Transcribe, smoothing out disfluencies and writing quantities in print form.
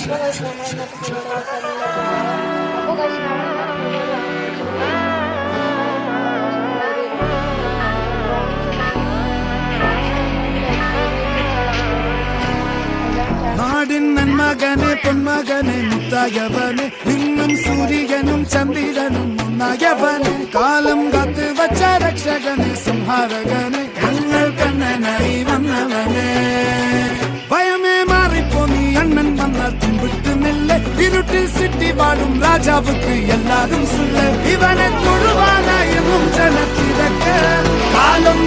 അപ്പോൾ ഗൈസ് നമ്മൾ ഇന്നത്തെ പരിപാടി അപ്പോൾ ഗൈസ് നമ്മൾ ഇന്നത്തെ നാടിൻ നന്മകനെ പൊന്മകനെ മുത്തായവനെ നിന്നും സൂര്യനും ചന്ദ്രനും ഒന്നായവനെ കാലം കാത്ത് വച്ച രക്ഷകനെ സംഹാരകനെ ഞങ്ങൾ കണ്ണനായി വന്നവനെ ഭയമേ മാറിപ്പോ നീ അണ്ണൻ വന്നാൽ തുമ്പിട്ടുന്നില്ല ഇരുട്ടിൽ സിറ്റി വാഴും രാജാവുക്ക് എല്ലാരും സുല്ല ഇവനെ തൊഴുവാനായും ജനത്തിരക്ക് കാലം